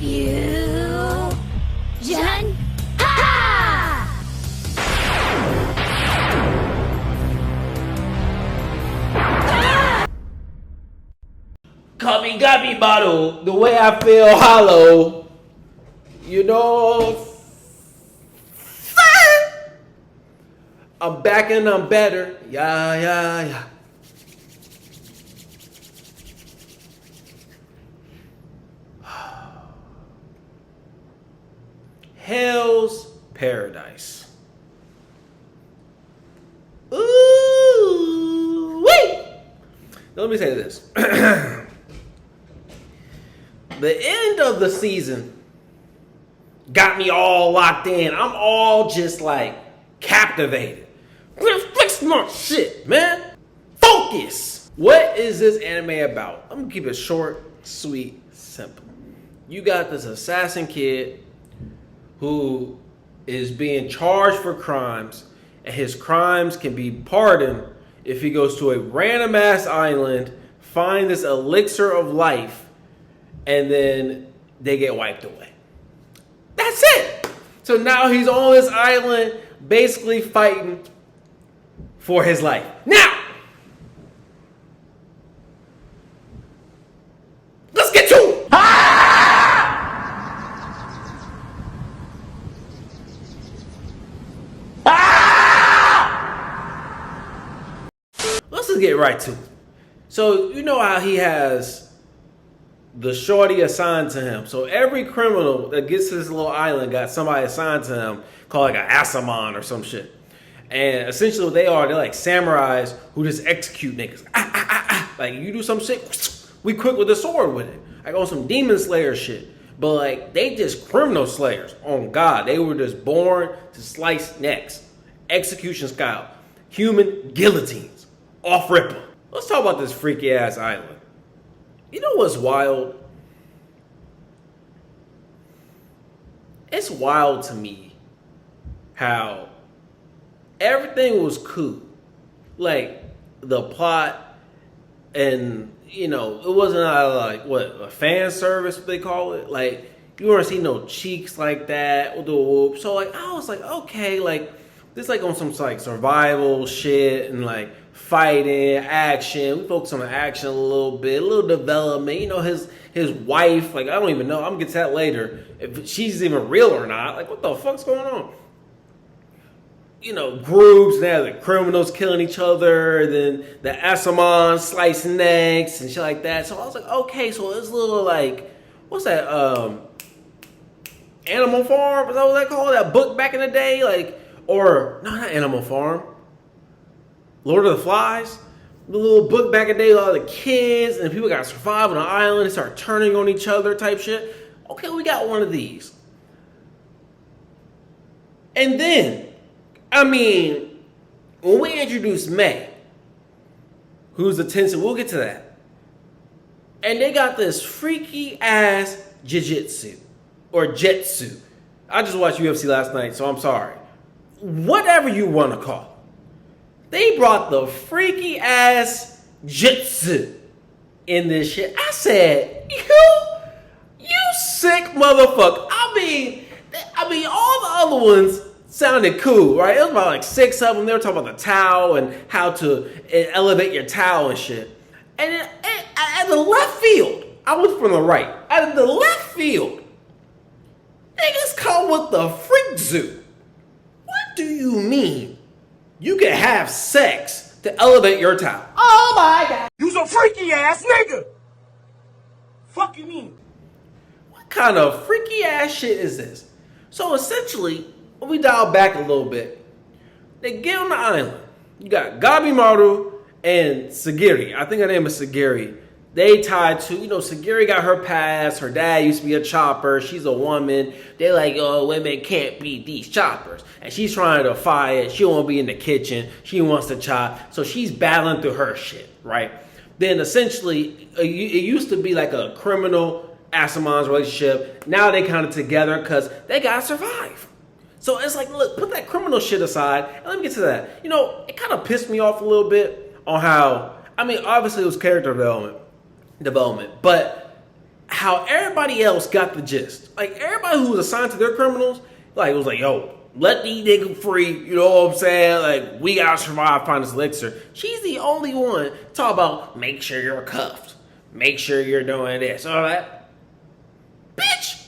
Fusion. Ha! Gabimaru, the way I feel hollow, you know. I'm back and I'm better. Yeah. Hell's Paradise. Ooh, wait. Now let me say this. The end of the season got me all locked in. I'm all just like captivated. Fix my shit, man. Focus. What is this anime about? I'm gonna keep it short, sweet, simple. You got this assassin kid who is being charged for crimes, and his crimes can be pardoned if he goes to a random ass island, find this elixir of life, and then they get wiped away. That's it. So now he's on this island basically fighting for his life. Now, let's get to it. Let's just get right to it. So you know how he has the shorty assigned to him. So every criminal that gets to this little island got somebody assigned to him called like an asaman or some shit. And essentially what they're like samurais who just execute niggas. Like you do some shit, we quick with the sword with it. Like on some demon slayer shit. But like they just criminal slayers. On God, they were just born to slice necks. Execution style. Human guillotines. Off ripper. Let's talk about this freaky ass island. You know what's wild? It's wild to me how everything was cool. Like the plot, and you know, it wasn't like a fan service, what they call it. Like you weren't seeing no cheeks like that with the whoop. So like I was like, okay, like this like on some like survival shit and like fighting, action. We focus on the action a little bit, a little development. You know, his wife, like, I don't even know. I'm going to get to that later. If she's even real or not. Like, what the fuck's going on? You know, groups, now the criminals killing each other, then the Asaman slicing necks and shit like that. So I was like, okay, so it's a little like, what's that, Animal Farm? Is that what they call it? That book back in the day? Like, or, no, not Animal Farm. Lord of the Flies, the little book back in the day, a lot of the kids and people got to survive on an island and start turning on each other type shit. Okay, we got one of these. And then, I mean, when we introduced May, who's the Tensei, we'll get to that. And they got this freaky ass jiu-jitsu or jetsu. I just watched UFC last night, so I'm sorry. Whatever you want to call it. They brought the freaky ass jitsu in this shit. I said, you sick motherfucker. I mean, all the other ones sounded cool, right? It was about like 6 of them. They were talking about the towel and how to elevate your towel and shit. And at the left field, I was from the right. At the left field, niggas come with the freak zoo. What do you mean? You can have sex to elevate your towel. Oh my God. You's a freaky ass nigga. Fuck you mean? What kind of freaky ass shit is this? So essentially, when we dial back a little bit, they get on the island. You got Gabimaru and Sagiri. I think her name is Sagiri. They tied to, you know, Sagiri got her past. Her dad used to be a chopper. She's a woman. They're like, oh, women can't be these choppers. And she's trying to fight. She don't want to be in the kitchen. She wants to chop. So she's battling through her shit, right? Then essentially, it used to be like a criminal Asaman's relationship. Now they kind of together because they got to survive. So it's like, look, put that criminal shit aside. And let me get to that. You know, it kind of pissed me off a little bit on how, I mean, obviously it was character development, but how everybody else got the gist. Like, everybody who was assigned to their criminals, like, it was like, yo, let these niggas free. You know what I'm saying? Like, we gotta survive, find this elixir. She's the only one talk about make sure you're cuffed. Make sure you're doing this. All that. Bitch,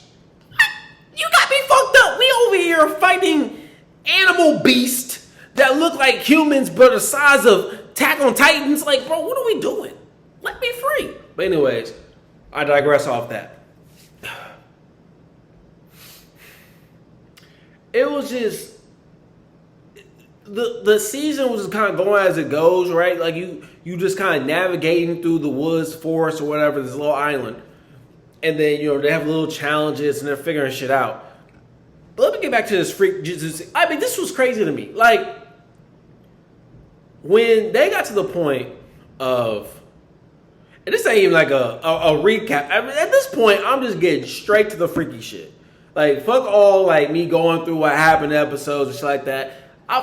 you got me fucked up. We over here fighting animal beasts that look like humans but the size of Attack on Titans. Like, bro, what are we doing? Let me free. But anyways, I digress off that. It was just the season was just kind of going as it goes, right? Like you just kind of navigating through the woods, forest, or whatever, this little island, and then they have little challenges and they're figuring shit out. But let me get back to this freak. I mean, this was crazy to me. Like when they got to the point of, and this ain't even like a recap. I mean, at this point, I'm just getting straight to the freaky shit. Like, fuck all, like, me going through what happened in episodes and shit like that.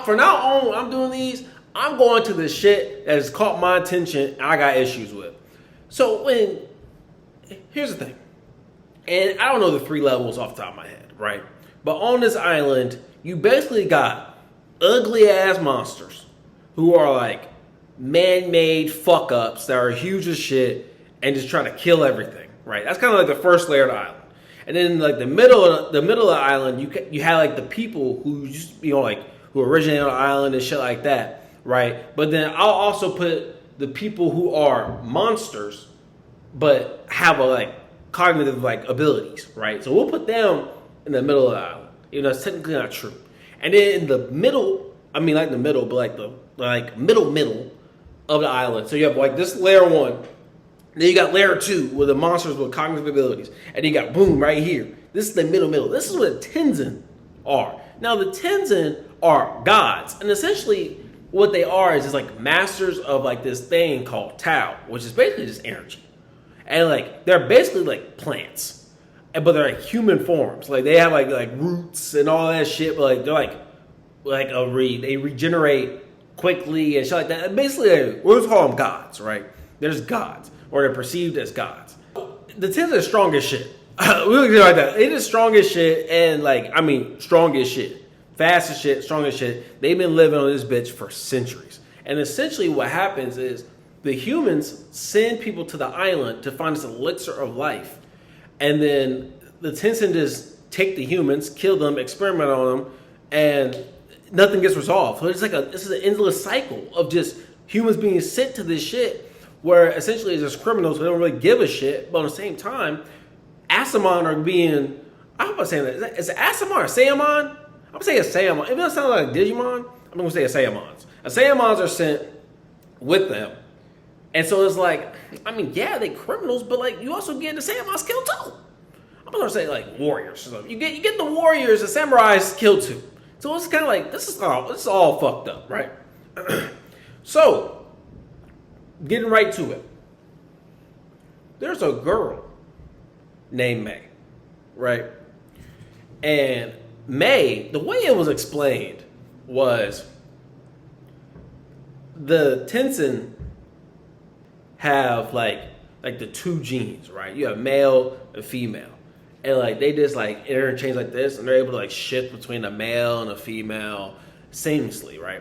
From now on, when I'm doing these, I'm going to the shit that has caught my attention and I got issues with. So, here's the thing. And I don't know the 3 levels off the top of my head, right? But on this island, you basically got ugly-ass monsters who are, like, man-made fuck-ups that are huge as shit and just try to kill everything, right? That's kind of like the first layer of the island. And then like the middle of the island, you had like the people who just who originated on the island and shit like that, right? But then I'll also put the people who are monsters, but have cognitive like abilities, right? So we'll put them in the middle of the island. It's technically not true. And then in the middle, I mean like the middle, but like the middle of the island. So you have like this layer 1. Then you got layer 2 with the monsters with cognitive abilities. And then you got boom right here. This is the middle. This is what the Tenzin are. Now the Tenzin are gods. And essentially what they are is just like masters of like this thing called Tao, which is basically just energy. And like they're basically like plants. But they're like human forms. Like they have like roots and all that shit, but like they're they regenerate quickly and shit like that. And basically we'll just call them gods, right? There's gods. Or they're perceived as gods. The Tenzin is strong as shit. We'll do it like that. It is strong as shit, and strong as shit. Fast as shit, strong as shit. They've been living on this bitch for centuries. And essentially what happens is the humans send people to the island to find this elixir of life. And then the Tenzin just take the humans, kill them, experiment on them, and nothing gets resolved. So this is an endless cycle of just humans being sent to this shit, where essentially it's just criminals who don't really give a shit, but at the same time, Asamon are being, I'm about to say that, is it Asamon or Saiyamon? I'm going to say a Saiyamon. If it doesn't sound like a Digimon, I'm going to say a Saiyamons. Saiyamons are sent with them. And so it's like, yeah, they criminals, but like you also get the Saiyamons killed too. I'm going to say like warriors. So you get the warriors, the samurais killed too. So it's kind of like, this is all fucked up, right? So, getting right to it. There's a girl named May, right? And May, the way it was explained was the Tenzin have like the 2 genes, right? You have male and female. And like they just like interchange like this, and they're able to like shift between a male and a female seamlessly, right?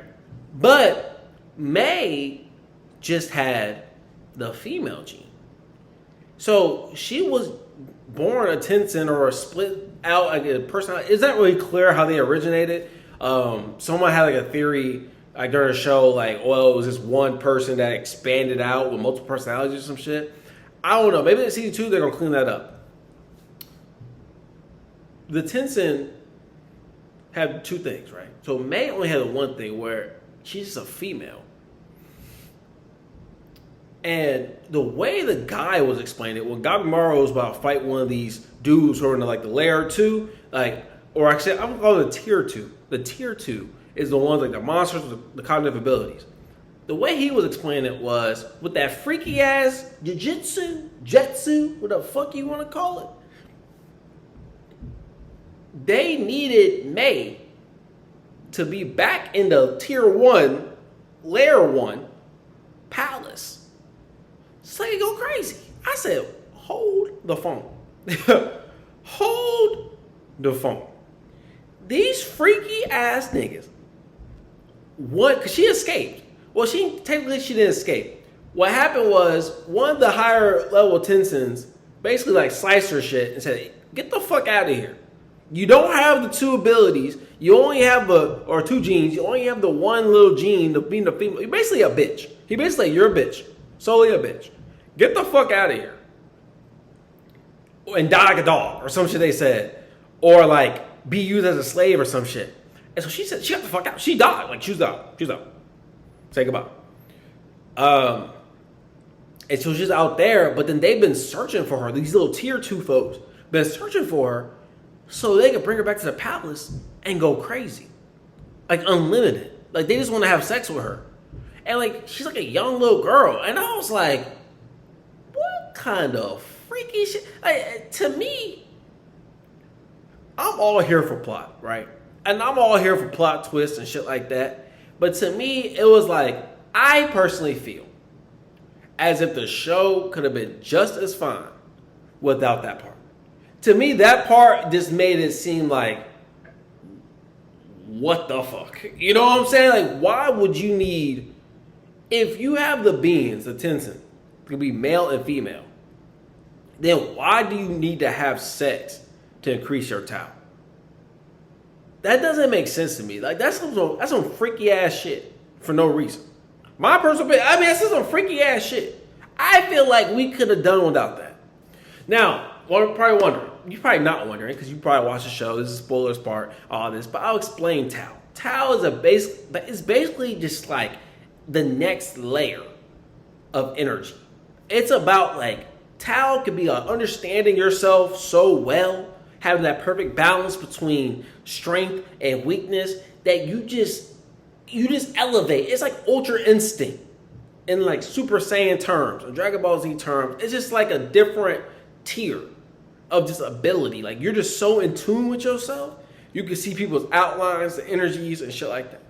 But May just had the female gene. So she was born a Tenzin or a split out like a personality. It's not really clear how they originated. Someone had like a theory like during the show, like, well, it was just one person that expanded out with multiple personalities or some shit. I don't know. Maybe in season 2 they're gonna clean that up. The Tenzin have 2 things, right? So May only had one thing where she's just a female. And the way the guy was explaining it, when Gabimaru was about to fight one of these dudes who are in like the layer 2, or actually I'm gonna call it a tier 2. The tier 2 is the ones like the monsters with the cognitive abilities. The way he was explaining it was with that freaky ass jetsu, what the fuck you want to call it. They needed May to be back in the tier 1, layer 1 palace. It's like it go crazy. I said, hold the phone. Hold the phone. These freaky ass niggas. What? Because she escaped. Well, she didn't escape. What happened was one of the higher level Tensons basically like sliced her shit and said, "Get the fuck out of here. You don't have the two abilities. You only have or two genes. You only have the one little gene of being the female. You're basically a bitch. He basically like, you're a bitch. Solely a bitch. Get the fuck out of here. And die like a dog or some shit they said. Or like be used as a slave or some shit." And so she said, she got the fuck out. She died. Like, she was out. She was out. Say goodbye. And so she's out there, but then they've been searching for her. These little tier 2 folks been searching for her so they could bring her back to the palace and go crazy. Like, unlimited. Like, they just want to have sex with her. And, like, she's like a young little girl. And I was like, what kind of freaky shit? Like, to me, I'm all here for plot, right? And I'm all here for plot twists and shit like that. But to me, it was like, I personally feel as if the show could have been just as fine without that part. To me, that part just made it seem like, what the fuck? You know what I'm saying? Like, why would you need, if you have the beings, the Tenson, it could be male and female, then why do you need to have sex to increase your Tau? That doesn't make sense to me. Like, that's some freaky ass shit for no reason. My personal opinion, I mean, that's some freaky ass shit. I feel like we could have done without that. Now, you're probably wondering. You're probably not wondering because you probably watched the show. This is spoilers part, all this. But I'll explain Tau. Tau is it's basically just like the next layer of energy. It's about like, Tau could be understanding yourself so well, having that perfect balance between strength and weakness that you just elevate. It's like Ultra Instinct in like Super Saiyan terms or Dragon Ball Z terms. It's just like a different tier of just ability. Like, you're just so in tune with yourself. You can see people's outlines, the energies, and shit like that.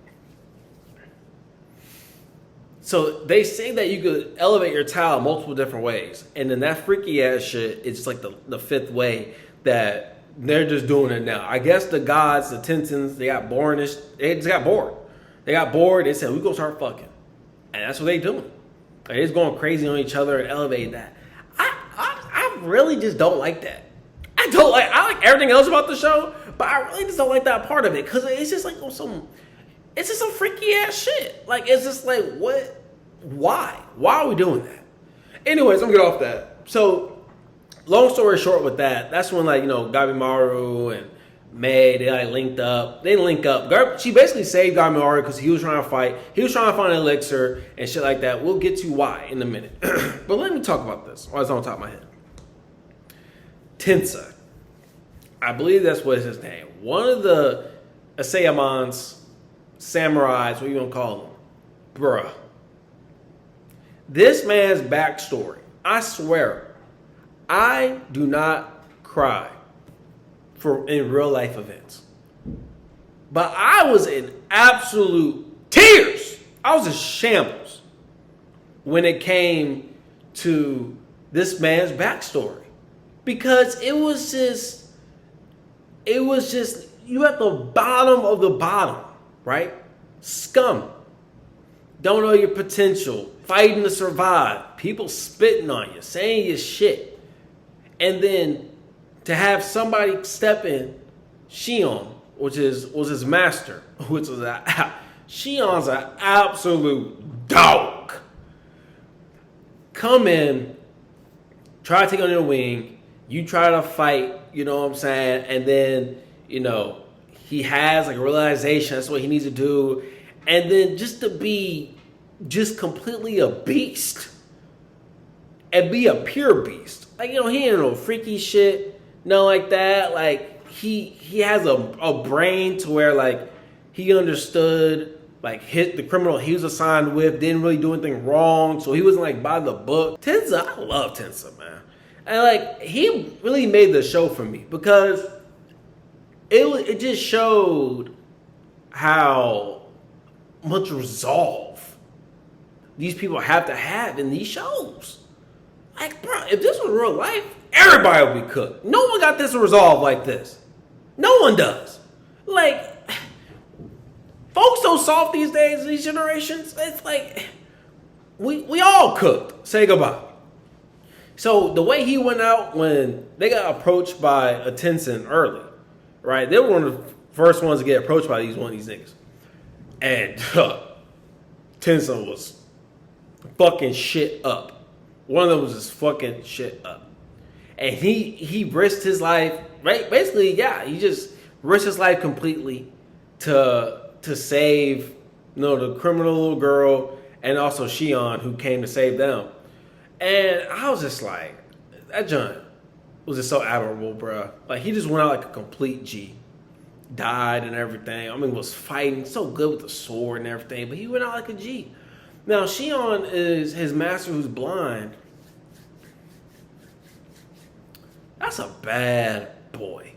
So they say that you could elevate your Tau in multiple different ways. And then that freaky ass shit is like the fifth way that they're just doing it now. I guess the gods, the Tensons, they got bored. They just got bored. They got bored. They said, we gonna start fucking. And that's what they doing. Like, they're just going crazy on each other and elevating that. I really just don't like that. I like everything else about the show, but I really just don't like that part of it. Because it's just like it's just some freaky ass shit. Like, it's just like, what? Why? Why are we doing that? Anyways, I'm gonna get off that. So, long story short with that, that's when, like, you know, Gabimaru and May, they like linked up. They didn't link up. She basically saved Gabimaru because he was trying to fight. He was trying to find an elixir and shit like that. We'll get to why in a minute. But let me talk about this while it's on top of my head. Tensa. I believe that's what is his name. One of the Asayamans, samurais, what you gonna call them? Bruh. This man's backstory, I swear, I do not cry in real life events. But I was in absolute tears. I was in shambles when it came to this man's backstory. Because it was just, you at the bottom of the bottom, right? Scum. Don't know your potential. Fighting to survive. People spitting on you. Saying your shit. And then to have somebody step in, Shion, which was his master, which was Shion's an absolute dog. Come in, try to take on your wing. You try to fight, you know what I'm saying? And then, you know, he has like a realization that's what he needs to do. And then just to be just completely a beast and be a pure beast. Like, you know, he ain't no freaky shit, no like that. Like, he has a brain to where, like, he understood, like, the criminal he was assigned with didn't really do anything wrong. So he wasn't, like, by the book. Tensa, I love Tensa, man. And, like, he really made the show for me because it just showed how much resolve these people have to have in these shows. Like, bro, if this was real life, everybody would be cooked. No one got this resolved like this. No one does. Like, folks so soft these days, these generations, it's like, we all cooked. Say goodbye. So the way he went out when they got approached by a Tencent early, right? They were one of the first ones to get approached by one of these niggas. And Tencent was fucking shit up. One of them was just fucking shit up. And he risked his life, right? Basically, yeah, he just risked his life completely to save, the criminal little girl and also Shion, who came to save them. And I was just like, that John was just so admirable, bro. Like, he just went out like a complete G. Died and everything. I mean, was fighting so good with the sword and everything, but he went out like a G. Now, Shion is his master who's blind. That's a bad boy.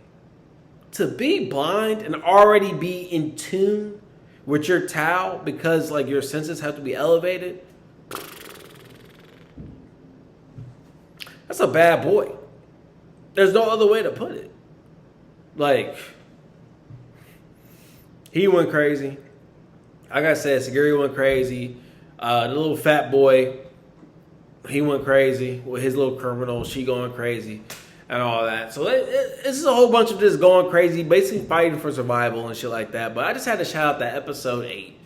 To be blind and already be in tune with your Tao because, like, your senses have to be elevated. That's a bad boy. There's no other way to put it. Like, he went crazy. Like I said, Sagiri went crazy. The little fat boy, he went crazy with his little criminal. She going crazy and all that. So it's just a whole bunch of just going crazy, basically fighting for survival and shit like that. But I just had to shout out that episode 8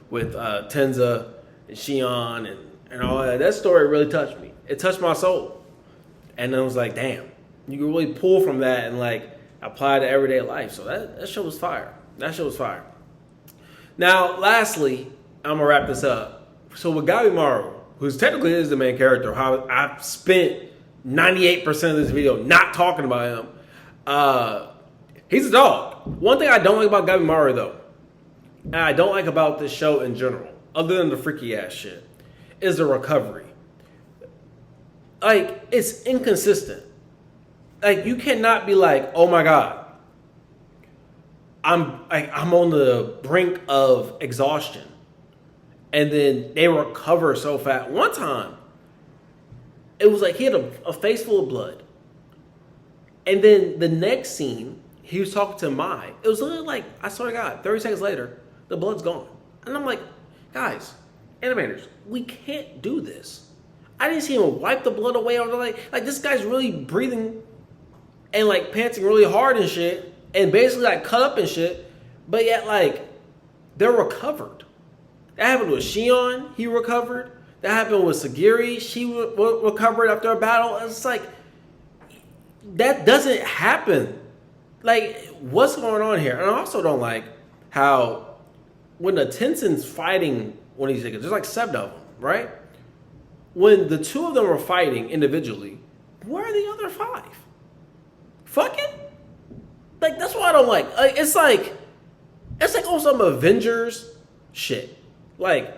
with Tenza and Shion and all that. That story really touched me. It touched my soul. And I was like, damn, you can really pull from that and like apply to everyday life. So that show was fire. That show was fire. Now, lastly, I'm going to wrap this up. So with gabimaru, who's technically is the main character, how I've spent 98% of this video not talking about him. He's a dog. One thing I don't like about gabimaru, though, and I don't like about this show in general, other than the freaky ass shit, is the recovery. Like, it's inconsistent. Like, you cannot be like, oh my God, I'm on the brink of exhaustion. And then they recover so fast. One time, it was like he had a face full of blood. And then the next scene, he was talking to Mai. It was literally like, I swear to God, 30 seconds later, the blood's gone. And I'm like, guys, animators, we can't do this. I didn't see him wipe the blood away. Or like this guy's really breathing and like panting really hard and shit. And basically like cut up and shit. But yet like, they're recovered. That happened with Shion, he recovered. That happened with Sagiri, she recovered after a battle. It's like, that doesn't happen. Like, what's going on here? And I also don't like how when the Tencent's fighting one of these niggas, there's like 7 of them, right? When the 2 of them are fighting individually, where are the other 5? Fucking? Like, that's what I don't like. It's like on some Avengers shit. Like,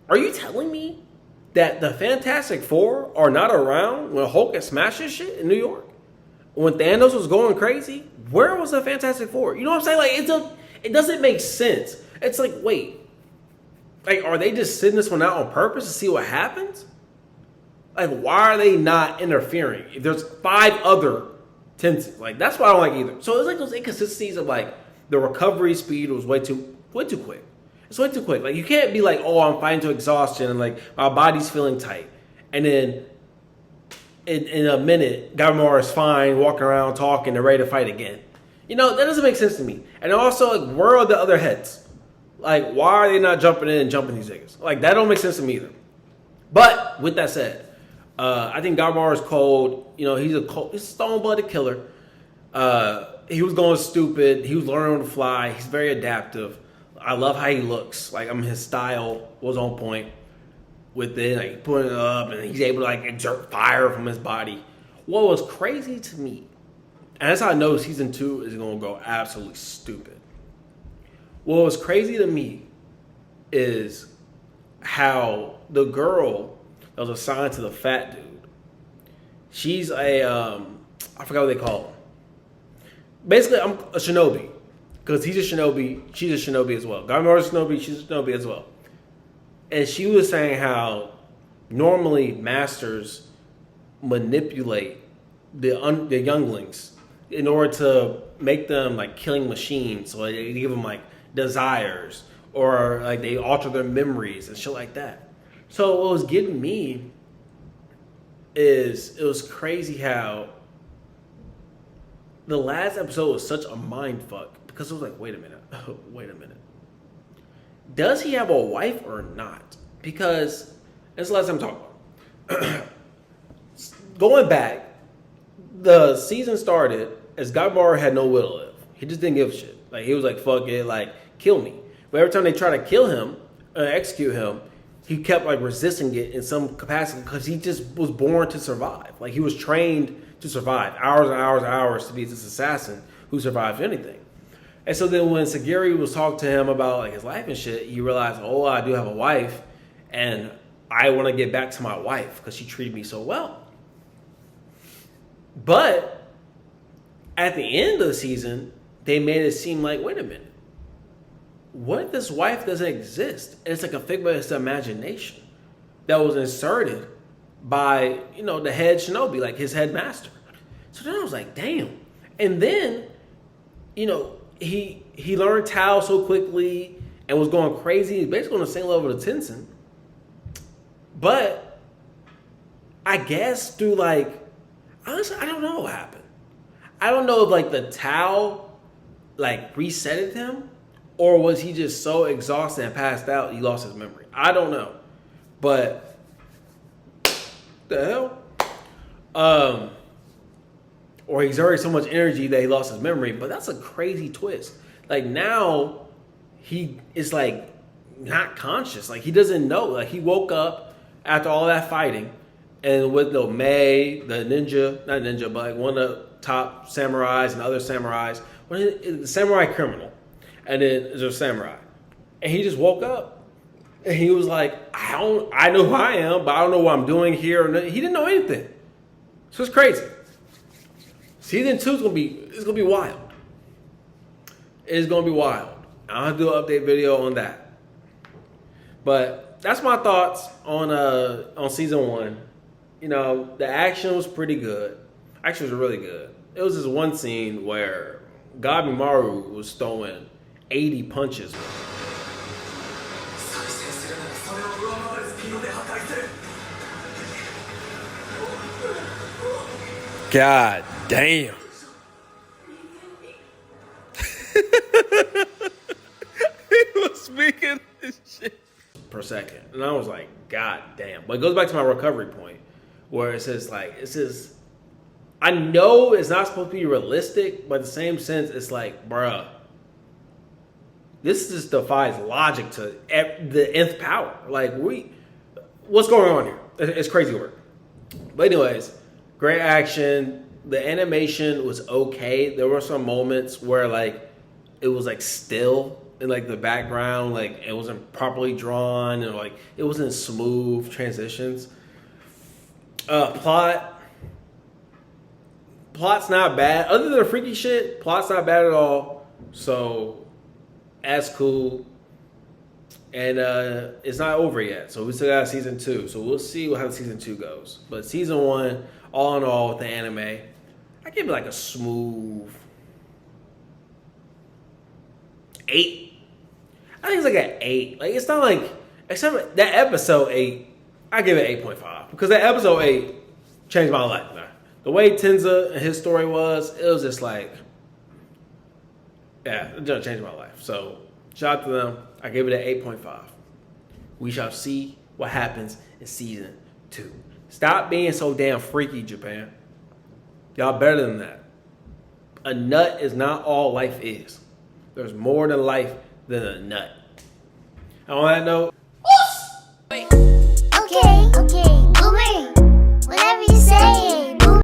are you telling me that the Fantastic Four are not around when Hulk had smashed his shit in New York? When Thanos was going crazy? Where was the Fantastic Four? You know what I'm saying? Like, it doesn't make sense. It's like, wait. Like, are they just sitting this one out on purpose to see what happens? Like, why are they not interfering? If there's 5 other Tencents. Like, that's what I don't like either. So it's like those inconsistencies of like, the recovery speed was way too quick. It's way too quick. Like, you can't be like, oh, I'm fighting to exhaustion and like my body's feeling tight. And then in a minute, gabimaru is fine, walking around, talking, and ready to fight again. You know, that doesn't make sense to me. And also, like, where are the other heads? Like, why are they not jumping in and jumping these niggas? Like, that don't make sense to me either. But with that said, I think gabimaru is cold. You know, he's a stone-blooded killer. He was going stupid. He was learning on the fly. He's very adaptive. I love how he looks. Like, his style was on point with it. Like, putting it up, and he's able to like exert fire from his body. What was crazy to me, and that's how I know season 2 is going to go absolutely stupid. What was crazy to me is how the girl that was assigned to the fat dude, she's a, I forgot what they call him. Basically, I'm a shinobi. Because he's a shinobi, she's a shinobi as well. gabimaru's a shinobi, she's a shinobi as well. And she was saying how normally masters manipulate the younglings in order to make them like killing machines. So they give them like desires, or like they alter their memories and shit like that. So what was getting me is it was crazy how the last episode was such a mind fuck, because it was like, wait a minute. Does he have a wife or not? Because that's the last time I'm talking about. Going back, the season started as gabimaru had no will to live. He just didn't give a shit. Like, he was like, fuck it, like, kill me. But every time they try to kill him, execute him, he kept like resisting it in some capacity because he just was born to survive. Like, he was trained to survive. Hours and hours and hours to be this assassin who survives anything. And so then when Sagiri was talking to him about like his life and shit, he realized, oh, I do have a wife, and I want to get back to my wife because she treated me so well. But at the end of the season, they made it seem like, wait a minute, what if this wife doesn't exist? And it's like a figment of his imagination that was inserted by, you know, the head shinobi, like his headmaster. So then I was like, damn. And then, you know, he learned Tao so quickly and was going crazy. He's basically on the same level as Tenzin. But I guess through like, honestly, I don't know what happened. I don't know if like the Tao like resetted him, or was he just so exhausted and passed out he lost his memory. I don't know. But the hell? Or he's already so much energy that he lost his memory. But that's a crazy twist. Like, now he is like not conscious. Like, he doesn't know. Like, he woke up after all that fighting, and with the Mei, the ninja, not ninja, but like one of the top samurais and other samurais, the samurai criminal, and then there's a samurai, and he just woke up, and he was like, I know who I am, but I don't know what I'm doing here. He didn't know anything. So it's crazy. Season 2 is gonna be wild. It's gonna be wild. I'll do an update video on that. But that's my thoughts on season 1. You know, the action was pretty good. Action was really good. It was this one scene where Gabimaru was throwing 80 punches. God damn. He was speaking this shit per second. And I was like, God damn. But it goes back to my recovery point where it says I know it's not supposed to be realistic, but in the same sense, it's like, bruh, this just defies logic to the nth power. Like, what's going on here? It's crazy work. But anyways, great action. The animation was okay. There were some moments where like it was like still in like the background, like it wasn't properly drawn, and like it wasn't smooth transitions. Plot's not bad. Other than the freaky shit, plot's not bad at all. So that's cool. And it's not over yet. So we still got season 2. So we'll see how season 2 goes. But season 1, all in all, with the anime, I give it like a smooth 8. I think it's like an 8. Like, it's not like, except that episode 8, I give it 8.5. Because that episode 8 changed my life. The way Tenza and his story was, it was just like, yeah, it just changed my life. So shout out to them. I gave it an 8.5. We shall see what happens in season 2. Stop being so damn freaky, Japan. Y'all better than that. A nut is not all life is. There's more to life than a nut. And on that note,